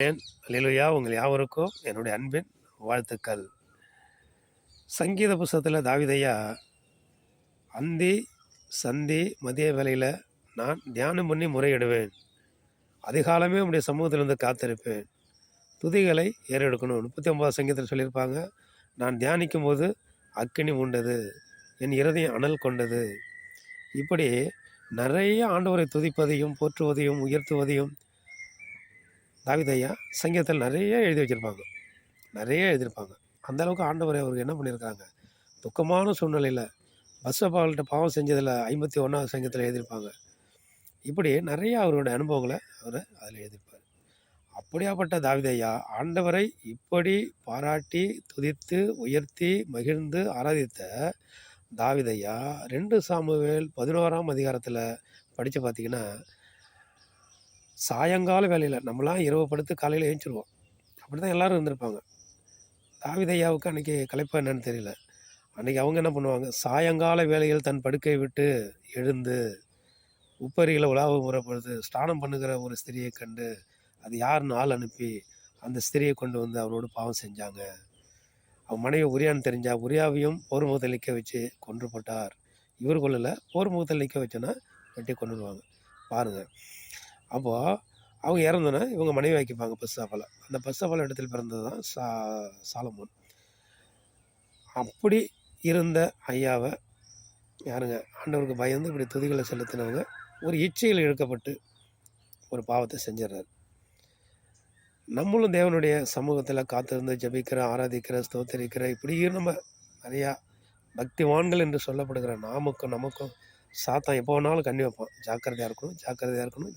அல்லேலூயா! உங்கள் யாவருக்கும் என்னுடைய அன்பின் வாழ்த்துக்கள். சங்கீத புஸ்தகத்தில் தாவீதையா, அந்தி சந்தி மதிய வேளையில் நான் தியானம் பண்ணி முறையிடுவேன். அதிகாலமே உடைய சமூகத்திலிருந்து காத்திருப்பேன். துதிகளை ஏறெடுக்கணும். 39 சங்கீதத்தில் சொல்லியிருப்பாங்க, நான் தியானிக்கும் போது அக்கினி உண்டது, என் இருதயம் அனல் கொண்டது. இப்படி நிறைய ஆண்டவரை துதிப்பதையும் போற்றுவதையும் உயர்த்துவதையும் தாவீதையா சங்கீதத்தில் நிறைய எழுதியிருப்பாங்க. அந்தளவுக்கு ஆண்டவரை அவருக்கு என்ன பண்ணியிருக்காங்க, துக்கமான சூழ்நிலையில் பத்சபாள்கிட்ட பாவம் செஞ்சதில் 51ஆவது சங்கீதத்தில் எழுதியிருப்பாங்க. இப்படி நிறைய அவருடைய அனுபவங்களை அவர் அதில் எழுதியிருப்பார். அப்படியாப்பட்ட தாவீதையா ஆண்டவரை இப்படி பாராட்டி துதித்து உயர்த்தி மகிழ்ந்து ஆராதித்த தாவீதையா 2 சாமுவேல் 11ஆம் அதிகாரத்தில் படித்து பார்த்தீங்கன்னா, சாயங்கால வேலையில் நம்மளாம் இரவு படுத்து காலையில் எழுந்திருவோம். அப்படி தான் எல்லோரும் இருந்திருப்பாங்க. தாவீதையாவுக்கு அன்றைக்கி களைப்பா என்னன்னு தெரியல. அன்றைக்கி அவங்க என்ன பண்ணுவாங்க, சாயங்கால வேளையில் தன் படுக்கையை விட்டு எழுந்து உப்பரியில் உலாவ முறைப்படுது ஸ்நானம் பண்ணுகிற ஒரு ஸ்திரியை கண்டு அது யாருன்னு ஆள் அனுப்பி அந்த ஸ்திரியை கொண்டு வந்து அவரோடு பாவம் செஞ்சாங்க. அவன் மனைவி உரியான்னு தெரிஞ்சா உரியாவையும் போர் முகத்தில் நிற்க வச்சு கொன்று போட்டார். இவர் கொள்ளலை, போர் முகத்தில் நிற்க வச்சோன்னா வெட்டி கொண்டுடுவாங்க பாருங்கள். அப்போது அவங்க இறந்தோன்னா இவங்க மனைவி வைக்கிப்பாங்க பத்சபாளை. அந்த பத்சபாள் இடத்தில் பிறந்தது தான் சாலமோன். அப்படி இருந்த ஐயாவை யாருங்க, ஆண்டவருக்கு பயந்து இப்படி துதிகளை செலுத்தினவங்க ஒரு இச்சையில் இழுக்கப்பட்டு ஒரு பாவத்தை செஞ்சிடறாரு. நம்மளும் தேவனுடைய சமூகத்தில் காத்திருந்து ஜபிக்கிற, ஆராதிக்கிற, ஸ்தோத்தரிக்கிற, இப்படி நம்ம நிறையா பக்திவான்கள் என்று சொல்லப்படுகிற நமக்கும் சாத்தான் எப்போ வேணாலும் கண்ணி வைப்பான். ஜாக்கிரதையாக இருக்கணும்.